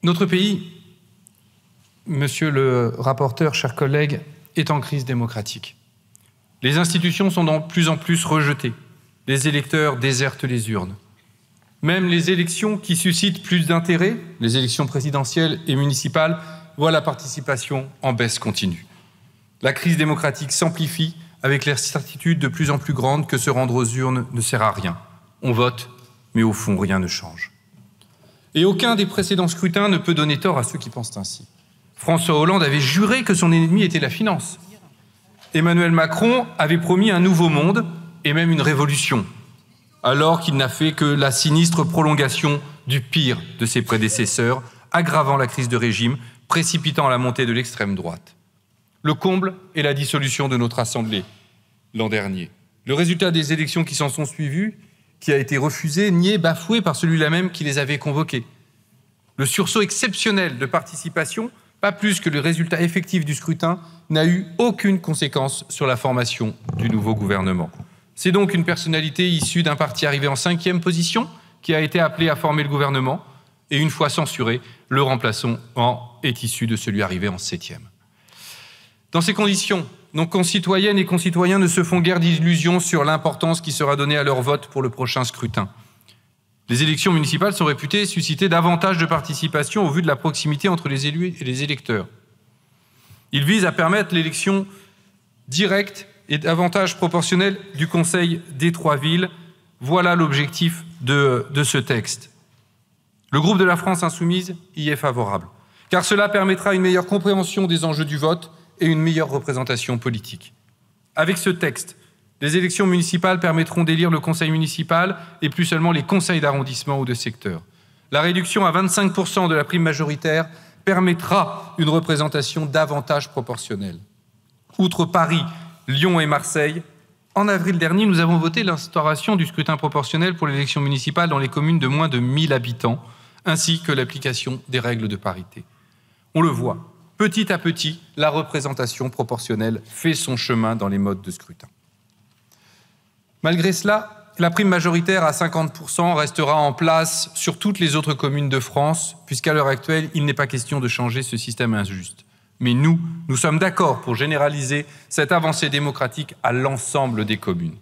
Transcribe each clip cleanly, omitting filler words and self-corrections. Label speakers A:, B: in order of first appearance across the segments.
A: Notre pays, monsieur le rapporteur, chers collègues, est en crise démocratique. Les institutions sont de plus en plus rejetées. Les électeurs désertent les urnes. Même les élections qui suscitent plus d'intérêt, les élections présidentielles et municipales, voient la participation en baisse continue. La crise démocratique s'amplifie avec la certitude de plus en plus grande que se rendre aux urnes ne sert à rien. On vote, mais au fond, rien ne change. Et aucun des précédents scrutins ne peut donner tort à ceux qui pensent ainsi. François Hollande avait juré que son ennemi était la finance. Emmanuel Macron avait promis un nouveau monde et même une révolution, alors qu'il n'a fait que la sinistre prolongation du pire de ses prédécesseurs, aggravant la crise de régime, précipitant la montée de l'extrême droite. Le comble est la dissolution de notre Assemblée l'an dernier. Le résultat des élections qui s'en sont suivies, qui a été refusé, nié, bafoué par celui-là même qui les avait convoquées. Le sursaut exceptionnel de participation, pas plus que le résultat effectif du scrutin, n'a eu aucune conséquence sur la formation du nouveau gouvernement. C'est donc une personnalité issue d'un parti arrivé en 5e position qui a été appelé à former le gouvernement et une fois censuré, le remplaçant est issu de celui arrivé en 7e. Dans ces conditions, nos concitoyennes et concitoyens ne se font guère d'illusions sur l'importance qui sera donnée à leur vote pour le prochain scrutin. Les élections municipales sont réputées susciter davantage de participation au vu de la proximité entre les élus et les électeurs. Ils visent à permettre l'élection directe et davantage proportionnelle du Conseil des 3 villes. Voilà l'objectif de ce texte. Le groupe de la France Insoumise y est favorable, car cela permettra une meilleure compréhension des enjeux du vote et une meilleure représentation politique. Avec ce texte, les élections municipales permettront d'élire le conseil municipal et plus seulement les conseils d'arrondissement ou de secteur. La réduction à 25% de la prime majoritaire permettra une représentation davantage proportionnelle. Outre Paris, Lyon et Marseille, en avril dernier, nous avons voté l'instauration du scrutin proportionnel pour l'élection municipale dans les communes de moins de 1000 habitants, ainsi que l'application des règles de parité. On le voit, petit à petit, la représentation proportionnelle fait son chemin dans les modes de scrutin. Malgré cela, la prime majoritaire à 50% restera en place sur toutes les autres communes de France, puisqu'à l'heure actuelle, il n'est pas question de changer ce système injuste. Mais nous sommes d'accord pour généraliser cette avancée démocratique à l'ensemble des communes.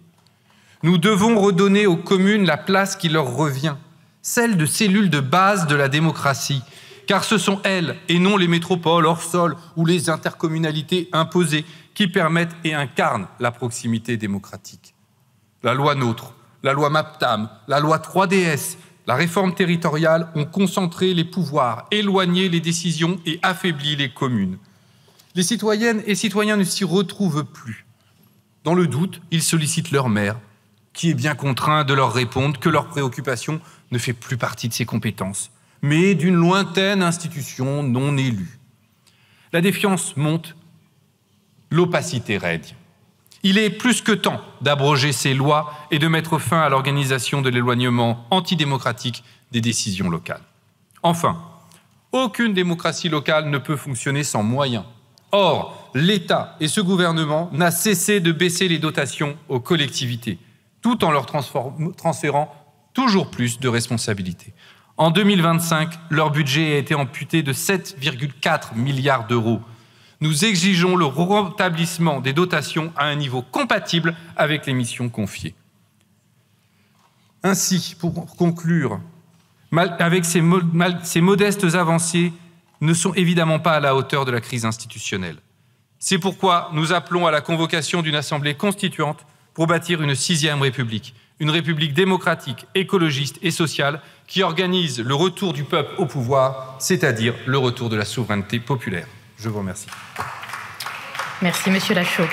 A: Nous devons redonner aux communes la place qui leur revient, celle de cellules de base de la démocratie, car ce sont elles, et non les métropoles hors sol ou les intercommunalités imposées, qui permettent et incarnent la proximité démocratique. La loi NOTRe, la loi MAPTAM, la loi 3DS, la réforme territoriale ont concentré les pouvoirs, éloigné les décisions et affaibli les communes. Les citoyennes et citoyens ne s'y retrouvent plus. Dans le doute, ils sollicitent leur maire, qui est bien contraint de leur répondre que leur préoccupation ne fait plus partie de ses compétences, mais d'une lointaine institution non élue. La défiance monte, l'opacité règne. Il est plus que temps d'abroger ces lois et de mettre fin à l'organisation de l'éloignement antidémocratique des décisions locales. Enfin, aucune démocratie locale ne peut fonctionner sans moyens. Or, l'État et ce gouvernement n'ont cessé de baisser les dotations aux collectivités, tout en leur transférant toujours plus de responsabilités. En 2025, leur budget a été amputé de 7,4 milliards d'euros. Nous exigeons le rétablissement des dotations à un niveau compatible avec les missions confiées. Ainsi, pour conclure, avec ces modestes avancées ne sont évidemment pas à la hauteur de la crise institutionnelle. C'est pourquoi nous appelons à la convocation d'une assemblée constituante pour bâtir une 6e République, une République démocratique, écologiste et sociale qui organise le retour du peuple au pouvoir, c'est-à-dire le retour de la souveraineté populaire. Je vous remercie.
B: Merci, Monsieur Lachaud.